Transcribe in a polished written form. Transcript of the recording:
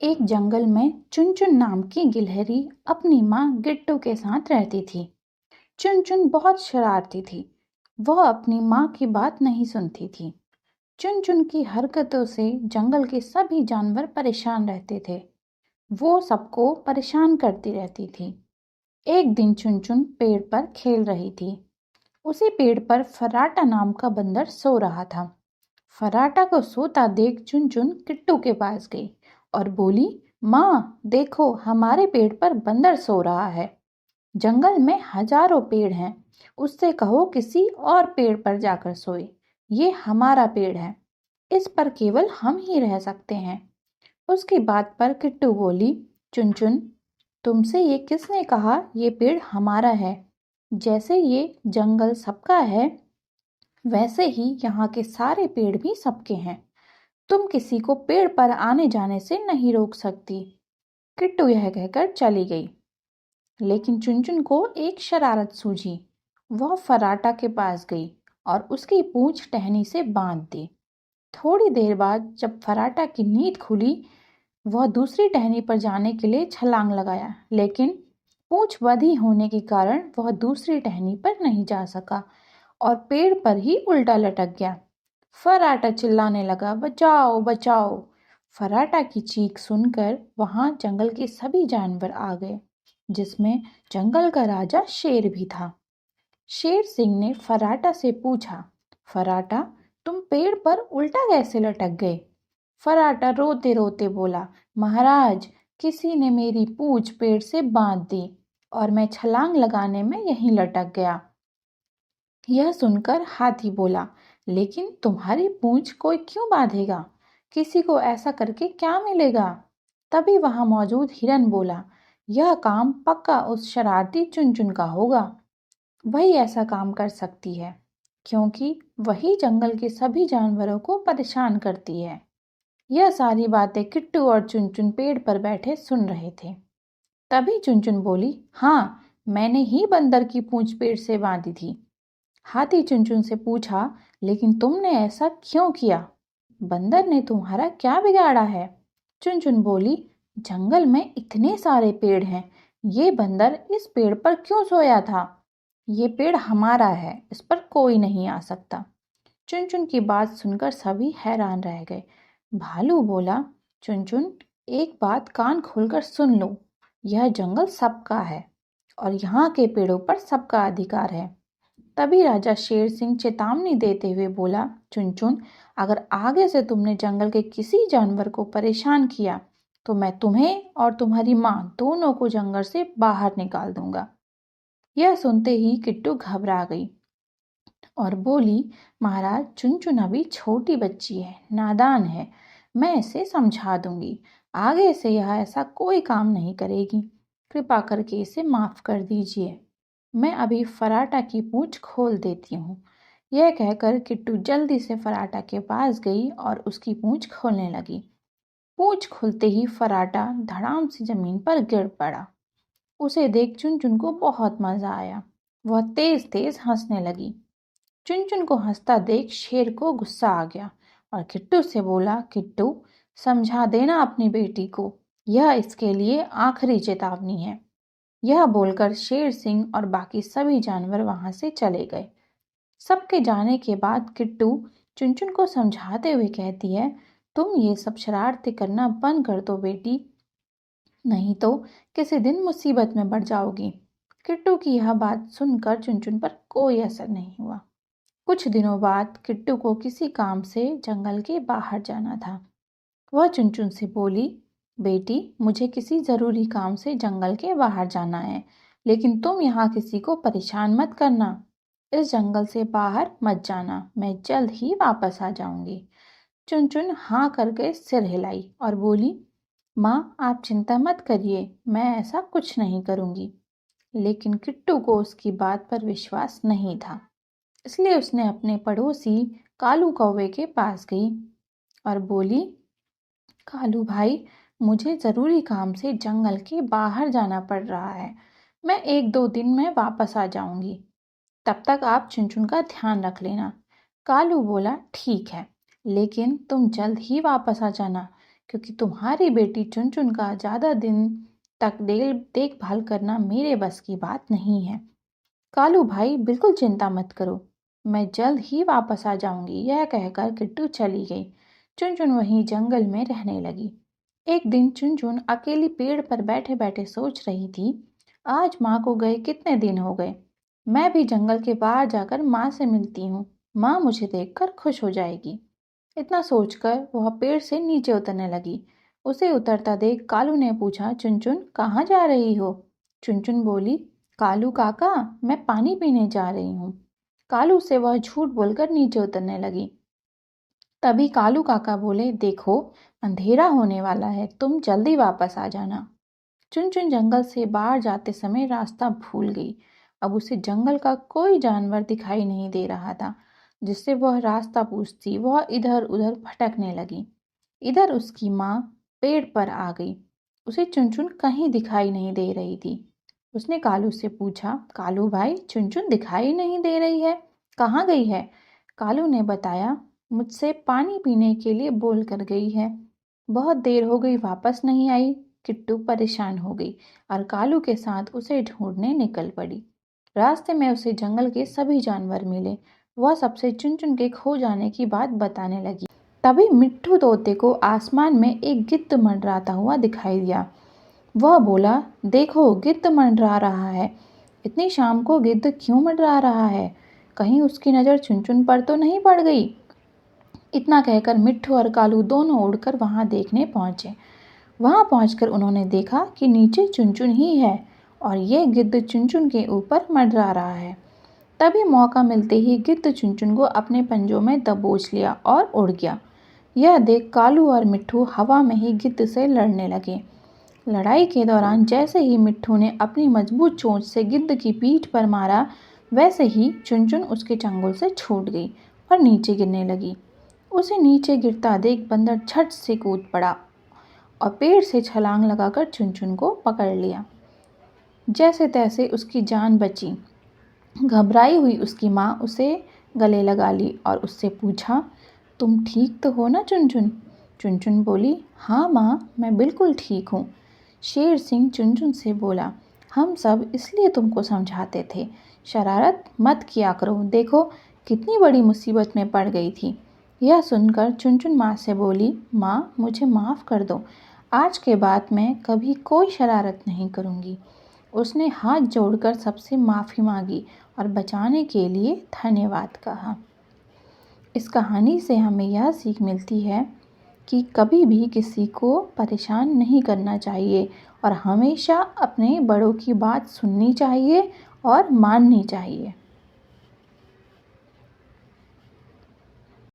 एक जंगल में चुनचुन नाम की गिलहरी अपनी माँ गिट्टू के साथ रहती थी। चुनचुन बहुत शरारती थी। वह अपनी माँ की बात नहीं सुनती थी। चुनचुन की हरकतों से जंगल के सभी जानवर परेशान रहते थे। वो सबको परेशान करती रहती थी। एक दिन चुनचुन पेड़ पर खेल रही थी। उसी पेड़ पर फर्राटा नाम का बंदर सो रहा था। फर्राटा को सोता देख चुनचुन किट्टू के पास गई और बोली, माँ देखो, हमारे पेड़ पर बंदर सो रहा है। जंगल में हजारों पेड़ हैं, उससे कहो किसी और पेड़ पर जाकर सोए। ये हमारा पेड़ है, इस पर केवल हम ही रह सकते हैं। उसकी बात पर किट्टू बोली, चुनचुन तुमसे ये किसने कहा ये पेड़ हमारा है? जैसे ये जंगल सबका है, वैसे ही यहाँ के सारे पेड़ भी सबके हैं। तुम किसी को पेड़ पर आने जाने से नहीं रोक सकती। किट्टू यह कहकर चली गई। लेकिन चुनचुन को एक शरारत सूझी। वह फर्राटा के पास गई और उसकी पूंछ टहनी से बांध दी। थोड़ी देर बाद जब फर्राटा की नींद खुली, वह दूसरी टहनी पर जाने के लिए छलांग लगाया, लेकिन पूंछ बंधी होने के कारण वह दूसरी टहनी पर नहीं जा सका और पेड़ पर ही उल्टा लटक गया। फर्राटा चिल्लाने लगा, बचाओ बचाओ। फर्राटा की चीख सुनकर वहां जंगल के सभी जानवर आ गए, जिसमें जंगल का राजा शेर भी था। शेर सिंह ने फर्राटा से पूछा, फर्राटा तुम पेड़ पर उल्टा कैसे लटक गए? फर्राटा रोते रोते बोला, महाराज किसी ने मेरी पूंछ पेड़ से बांध दी और मैं छलांग लगाने में यहीं लटक गया। यह सुनकर हाथी बोला, लेकिन तुम्हारी पूंछ कोई क्यों बांधेगा? किसी को ऐसा करके क्या मिलेगा? तभी वहां मौजूद हिरन बोला, यह काम पक्का उस शरारती चुनचुन का होगा। वही ऐसा काम कर सकती है, क्योंकि वही जंगल के सभी जानवरों को परेशान करती है। यह सारी बातें किट्टू और चुनचुन पेड़ पर बैठे सुन रहे थे। तभी चुनचुन बोली, हाँ, मैंने ही बंदर की पूंछ पेड़ से बांधी थी। हाथी चुनचुन से पूछा, लेकिन तुमने ऐसा क्यों किया? बंदर ने तुम्हारा क्या बिगाड़ा है? चुनचुन बोली, जंगल में इतने सारे पेड़ हैं, ये बंदर इस पेड़ पर क्यों सोया था? ये पेड़ हमारा है, इस पर कोई नहीं आ सकता। चुनचुन की बात सुनकर सभी हैरान रह गए। भालू बोला, चुनचुन एक बात कान खोलकर सुन लो, यह जंगल सबका है और यहाँ के पेड़ों पर सबका अधिकार है। तभी राजा शेर सिंह चेतावनी देते हुए बोला, चुनचुन अगर आगे से तुमने जंगल के किसी जानवर को परेशान किया तो मैं तुम्हें और तुम्हारी माँ दोनों को जंगल से बाहर निकाल दूंगा। यह सुनते ही किट्टू घबरा गई और बोली, महाराज चुनचुन अभी छोटी बच्ची है, नादान है, मैं इसे समझा दूंगी। आगे से यह ऐसा कोई काम नहीं करेगी। कृपा करके इसे माफ कर दीजिए। मैं अभी फर्राटा की पूंछ खोल देती हूँ। यह कहकर किट्टू जल्दी से फर्राटा के पास गई और उसकी पूंछ खोलने लगी। पूंछ खुलते ही फर्राटा धड़ाम से जमीन पर गिर पड़ा। उसे देख चुनचुन को बहुत मजा आया। वह तेज तेज हंसने लगी। चुनचुन को हंसता देख शेर को गुस्सा आ गया और किट्टू से बोला, किट्टू समझा देना अपनी बेटी को, यह इसके लिए आखिरी चेतावनी है। यह बोलकर शेर सिंह और बाकी सभी जानवर वहां से चले गए। सबके जाने के बाद किट्टू चुनचुन को समझाते हुए कहती है, तुम ये सब शरारतें करना बंद कर दो बेटी, नहीं तो किसी दिन मुसीबत में पड़ जाओगी। किट्टू की यह बात सुनकर चुनचुन पर कोई असर नहीं हुआ। कुछ दिनों बाद किट्टू को किसी काम से जंगल के बाहर जाना था। वह चुनचुन से बोली, बेटी मुझे किसी ज़रूरी काम से जंगल के बाहर जाना है, लेकिन तुम यहाँ किसी को परेशान मत करना। इस जंगल से बाहर मत जाना, मैं जल्द ही वापस आ जाऊंगी। चुनचुन हाँ करके सिर हिलाई और बोली, माँ आप चिंता मत करिए, मैं ऐसा कुछ नहीं करूंगी। लेकिन किट्टू को उसकी बात पर विश्वास नहीं था, इसलिए उसने अपने पड़ोसी कालू कौवे के पास गई और बोली, कालू भाई मुझे ज़रूरी काम से जंगल के बाहर जाना पड़ रहा है, मैं 1-2 दिन में वापस आ जाऊंगी, तब तक आप चुनचुन का ध्यान रख लेना। कालू बोला, ठीक है, लेकिन तुम जल्द ही वापस आ जाना, क्योंकि तुम्हारी बेटी चुनचुन का ज़्यादा दिन तक देखभाल करना मेरे बस की बात नहीं है। कालू भाई बिल्कुल चिंता मत करो, मैं जल्द ही वापस आ जाऊंगी। यह कहकर किट्टू चली गई। चुनचुन वहीं जंगल में रहने लगी। एक दिन चुनचुन अकेली पेड़ पर बैठे बैठे सोच रही थी, आज माँ को गए कितने दिन हो गए। मैं भी जंगल के बाहर जाकर माँ से मिलती हूँ, माँ मुझे देखकर खुश हो जाएगी। इतना सोचकर वह पेड़ से नीचे उतरने लगी। उसे उतरता देख कालू ने पूछा, चुनचुन कहाँ जा रही हो? चुनचुन बोली, कालू काका, मैं पानी पीने जा रही हूँ। कालू से वह झूठ बोलकर नीचे उतरने लगी। तभी कालू काका बोले, देखो अंधेरा होने वाला है, तुम जल्दी वापस आ जाना। चुनचुन जंगल से बाहर जाते समय रास्ता भूल गई। अब उसे जंगल का कोई जानवर दिखाई नहीं दे रहा था जिससे वह रास्ता पूछती। वह इधर उधर भटकने लगी। इधर उसकी माँ पेड़ पर आ गई। उसे चुनचुन कहीं दिखाई नहीं दे रही थी। उसने कालू से पूछा, कालू भाई चुनचुन दिखाई नहीं दे रही है, कहाँ गई है? कालू ने बताया, मुझसे पानी पीने के लिए बोल कर गई है, बहुत देर हो गई वापस नहीं आई। किट्टू परेशान हो गई और कालू के साथ उसे ढूंढने निकल पड़ी। रास्ते में उसे जंगल के सभी जानवर मिले। वह सबसे चुनचुन के खो जाने की बात बताने लगी। तभी मिट्ठू तोते को आसमान में एक गिद्ध मंडराता हुआ दिखाई दिया। वह बोला, देखो गिद्ध मंडरा रहा है। इतनी शाम को गिद्ध क्यों मंडरा रहा है? कहीं उसकी नज़र चुनचुन पर तो नहीं पड़ गई? इतना कहकर मिट्ठू और कालू दोनों उड़कर वहां देखने पहुंचे। वहां पहुंचकर उन्होंने देखा कि नीचे चुनचुन ही है और ये गिद्ध चुनचुन के ऊपर मंडरा रहा है। तभी मौका मिलते ही गिद्ध चुनचुन को अपने पंजों में दबोच लिया और उड़ गया। यह देख कालू और मिट्ठू हवा में ही गिद्ध से लड़ने लगे। लड़ाई के दौरान जैसे ही मिट्ठू ने अपनी मजबूत चोंच से गिद्ध की पीठ पर मारा, वैसे ही चुनचुन उसके चंगुल से छूट गई और नीचे गिरने लगी। उसे नीचे गिरता देख बंदर झट से कूद पड़ा और पेड़ से छलांग लगाकर चुनचुन को पकड़ लिया। जैसे तैसे उसकी जान बची। घबराई हुई उसकी माँ उसे गले लगा ली और उससे पूछा, तुम ठीक तो हो ना चुनचुन? चुनचुन बोली, हाँ माँ, मैं बिल्कुल ठीक हूँ। शेर सिंह चुनचुन से बोला, हम सब इसलिए तुमको समझाते थे, शरारत मत किया करो, देखो कितनी बड़ी मुसीबत में पड़ गई थी। यह सुनकर चुनचुन माँ से बोली, माँ मुझे माफ़ कर दो, आज के बाद मैं कभी कोई शरारत नहीं करूँगी। उसने हाथ जोड़कर सबसे माफ़ी मांगी और बचाने के लिए धन्यवाद कहा। इस कहानी से हमें यह सीख मिलती है कि कभी भी किसी को परेशान नहीं करना चाहिए और हमेशा अपने बड़ों की बात सुननी चाहिए और माननी चाहिए।